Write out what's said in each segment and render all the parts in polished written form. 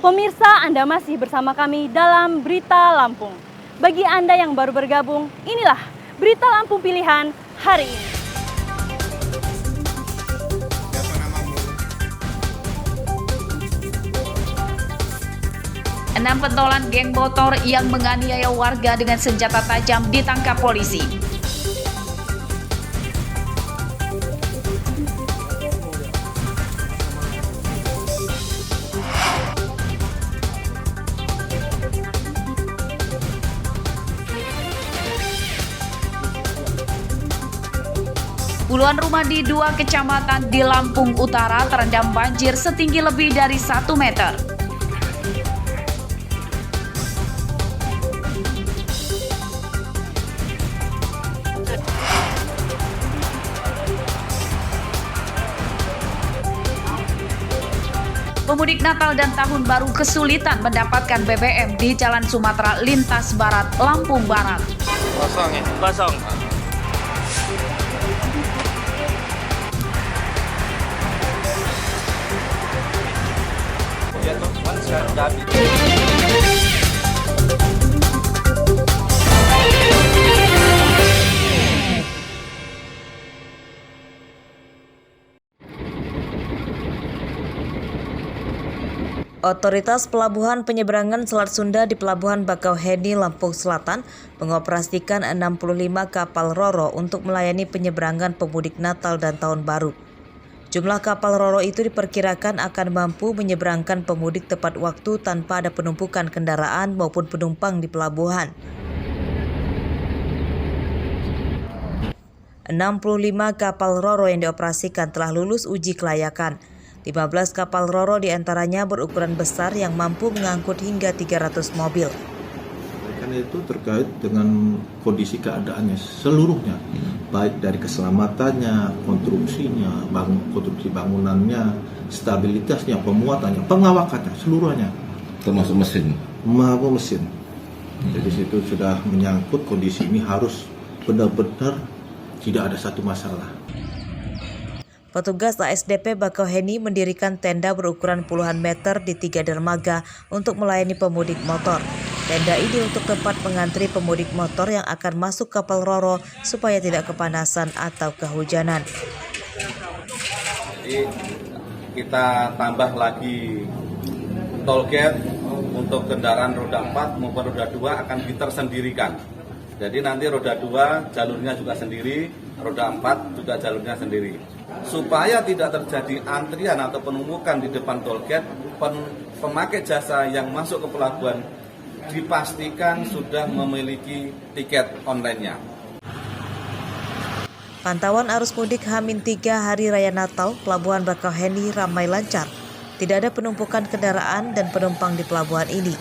Pemirsa, Anda masih bersama kami dalam Berita Lampung. Bagi Anda yang baru bergabung, inilah Berita Lampung Pilihan hari ini. Enam pentolan geng motor yang menganiaya warga dengan senjata tajam ditangkap polisi. Puluhan rumah di 2 kecamatan di Lampung Utara terendam banjir setinggi lebih dari 1 meter. Pemudik Natal dan Tahun Baru kesulitan mendapatkan BBM di Jalan Sumatera Lintas Barat, Lampung Barat. Kosong ya? Kosong. Otoritas Pelabuhan Penyeberangan Selat Sunda di Pelabuhan Bakauheni, Lampung Selatan mengoperasikan 65 kapal Ro-Ro untuk melayani penyeberangan pemudik Natal dan Tahun Baru. Jumlah kapal Ro-Ro itu diperkirakan akan mampu menyeberangkan pemudik tepat waktu tanpa ada penumpukan kendaraan maupun penumpang di pelabuhan. 65 kapal Ro-Ro yang dioperasikan telah lulus uji kelayakan. 15 kapal Ro-Ro diantaranya berukuran besar yang mampu mengangkut hingga 300 mobil. Karena itu terkait dengan kondisi keadaannya seluruhnya, baik dari keselamatannya, konstruksinya, konstruksi bangunannya, stabilitasnya, pemuatannya, pengawakannya, seluruhnya. Termasuk mesin? Maupun mesin. Jadi situ sudah menyangkut kondisi ini harus benar-benar tidak ada satu masalah. Petugas ASDP Bakauheni mendirikan tenda berukuran puluhan meter di 3 dermaga untuk melayani pemudik motor. Tenda ini untuk tempat mengantri pemudik motor yang akan masuk kapal Ro-Ro supaya tidak kepanasan atau kehujanan. Jadi kita tambah lagi toll gate untuk kendaraan roda 4 maupun roda 2 akan ditersendirikan. Jadi nanti roda 2 jalurnya juga sendiri, roda 4 juga jalurnya sendiri. Supaya tidak terjadi antrian atau penumpukan di depan toll gate, pemakai jasa yang masuk ke pelabuhan dipastikan sudah memiliki tiket online-nya. Pantauan arus mudik H-3 Hari Raya Natal, Pelabuhan Bakauheni ramai lancar. Tidak ada penumpukan kendaraan dan penumpang di pelabuhan ini.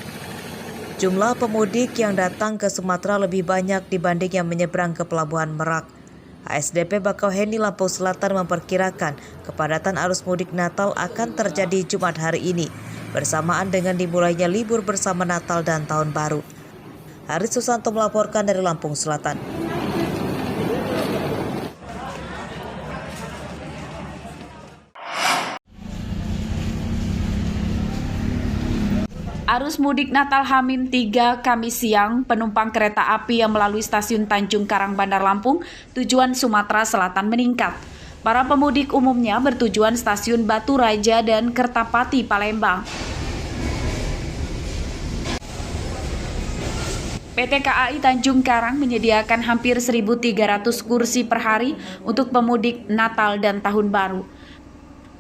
Jumlah pemudik yang datang ke Sumatera lebih banyak dibanding yang menyeberang ke Pelabuhan Merak. ASDP Bakauheni Lampung Selatan memperkirakan kepadatan arus mudik Natal akan terjadi Jumat hari ini, bersamaan dengan dimulainya libur bersama Natal dan Tahun Baru. Haris Susanto melaporkan dari Lampung Selatan. Arus mudik Natal H-3 Kamis siang, penumpang kereta api yang melalui stasiun Tanjung Karang Bandar Lampung, tujuan Sumatera Selatan meningkat. Para pemudik umumnya bertujuan stasiun Batu Raja dan Kertapati, Palembang. PT KAI Tanjung Karang menyediakan hampir 1.300 kursi per hari untuk pemudik Natal dan Tahun Baru.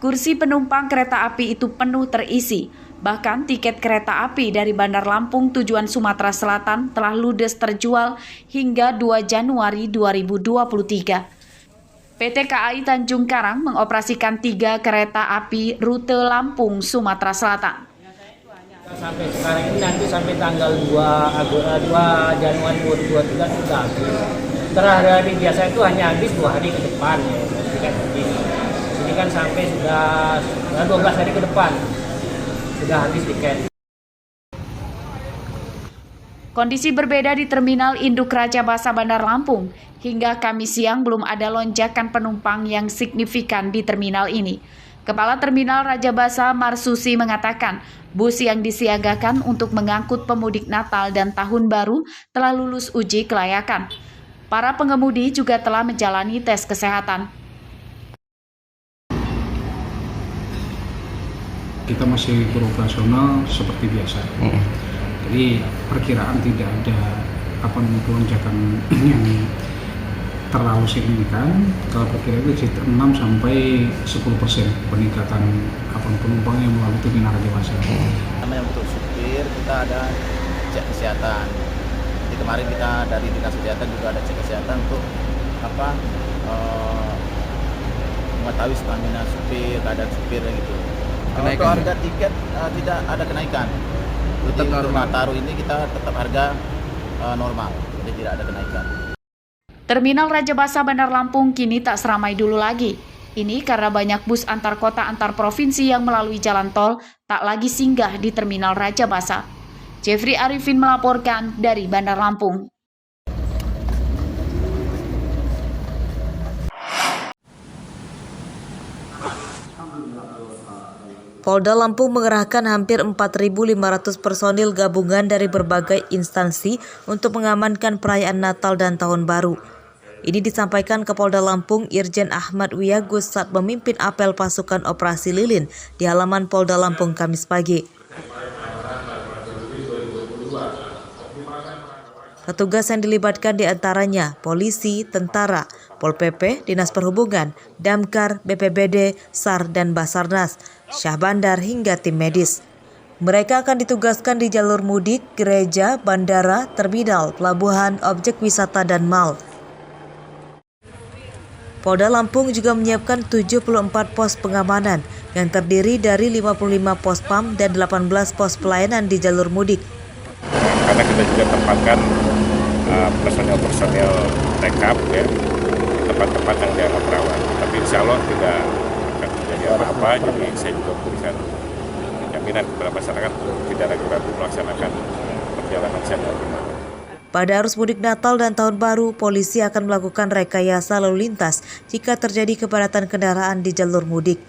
Kursi penumpang kereta api itu penuh terisi. Bahkan tiket kereta api dari Bandar Lampung tujuan Sumatera Selatan telah ludes terjual hingga 2 Januari 2023. PT KAI Tanjung Karang mengoperasikan 3 kereta api rute Lampung, Sumatera Selatan. Sampai sekarang ini nanti sampai tanggal 2 Januari 2023 sudah habis. Terakhir hari biasa itu hanya habis 2 hari ke depan ya, tiket ini. Ini kan sampai sudah 12 hari ke depan. Sudah habis tiket. Kondisi berbeda di Terminal Induk Raja Basa Bandar Lampung. Hingga Kamis siang belum ada lonjakan penumpang yang signifikan di terminal ini. Kepala Terminal Rajabasa Marsusi mengatakan, bus yang disiagakan untuk mengangkut pemudik Natal dan Tahun Baru telah lulus uji kelayakan. Para pengemudi juga telah menjalani tes kesehatan. Kita masih beroperasional seperti biasa. Jadi perkiraan tidak ada lonjakan yang terlalu signifikan. Kalau perkiraan itu 6 sampai 10% peningkatan penumpang yang melalui Terminal Rajabasa. Namanya untuk supir kita ada cek kesehatan. Jadi kemarin kita dari dinas kesehatan juga ada cek kesehatan untuk mengetahui stamina supir, keadaan supir gitu. Untuk harga tiket tidak ada kenaikan. Jadi untuk Nataru ini kita tetap harga normal, jadi tidak ada kenaikan. Terminal Rajabasa Bandar Lampung kini tak seramai dulu lagi. Ini karena banyak bus antar kota antar provinsi yang melalui jalan tol tak lagi singgah di Terminal Rajabasa. Jeffrey Arifin melaporkan dari Bandar Lampung. Polda Lampung mengerahkan hampir 4.500 personil gabungan dari berbagai instansi untuk mengamankan perayaan Natal dan Tahun Baru. Ini disampaikan Kapolda Lampung Irjen Ahmad Wiyagus saat memimpin apel pasukan operasi lilin di halaman Polda Lampung Kamis pagi. Petugas yang dilibatkan diantaranya polisi, tentara, Pol PP, Dinas Perhubungan, Damkar, BPBD, SAR, dan Basarnas, Syah Bandar hingga tim medis. Mereka akan ditugaskan di jalur mudik, gereja, bandara, terminal, pelabuhan, objek wisata, dan mal. Polda Lampung juga menyiapkan 74 pos pengamanan yang terdiri dari 55 pos PAM dan 18 pos pelayanan di jalur mudik. Karena kita juga tempatkan personel backup ya, di tempat-tempat yang dianggap rawan. Tapi insya Allah tidak akan terjadi apa-apa, jadi saya juga memberikan jaminan kepada masyarakat tidak ragu-ragu melaksanakan perjalanan saya. Pada arus mudik Natal dan Tahun Baru, polisi akan melakukan rekayasa lalu lintas jika terjadi kepadatan kendaraan di jalur mudik.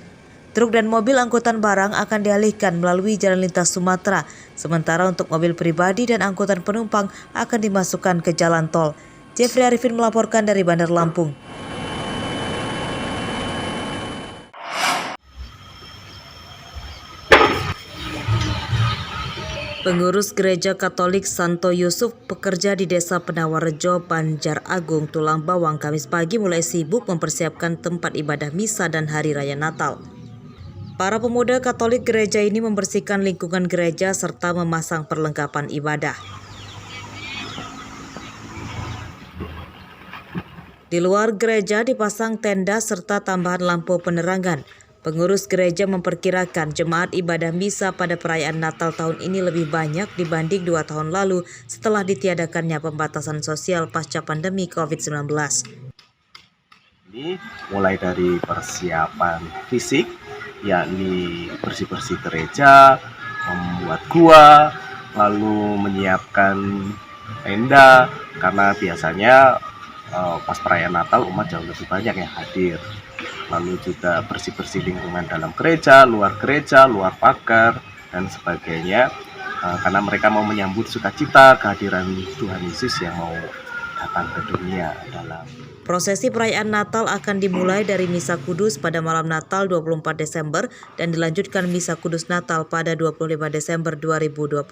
Truk dan mobil angkutan barang akan dialihkan melalui jalan lintas Sumatera, sementara untuk mobil pribadi dan angkutan penumpang akan dimasukkan ke jalan tol. Jeffrey Arifin melaporkan dari Bandar Lampung. Pengurus Gereja Katolik Santo Yusuf pekerja di Desa Penawarejo, Banjar Agung, Tulang Bawang, Kamis pagi mulai sibuk mempersiapkan tempat ibadah misa dan Hari Raya Natal. Para pemuda Katolik gereja ini membersihkan lingkungan gereja serta memasang perlengkapan ibadah. Di luar gereja dipasang tenda serta tambahan lampu penerangan. Pengurus gereja memperkirakan jemaat ibadah misa pada perayaan Natal tahun ini lebih banyak dibanding 2 tahun lalu setelah ditiadakannya pembatasan sosial pasca pandemi COVID-19. Ini mulai dari persiapan fisik, yakni bersih-bersih gereja, membuat gua, lalu menyiapkan tenda, karena biasanya pas perayaan Natal umat jauh lebih banyak yang hadir. Lalu juga bersih-bersih lingkungan dalam gereja, luar pagar, dan sebagainya, karena mereka mau menyambut sukacita kehadiran Tuhan Yesus yang mau datang ke dunia. Prosesi perayaan Natal akan dimulai dari Misa Kudus pada malam Natal 24 Desember dan dilanjutkan Misa Kudus Natal pada 25 Desember 2022.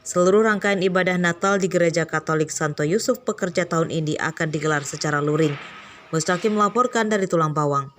Seluruh rangkaian ibadah Natal di Gereja Katolik Santo Yusuf pekerja tahun ini akan digelar secara luring. Mustaqim melaporkan dari Tulang Bawang.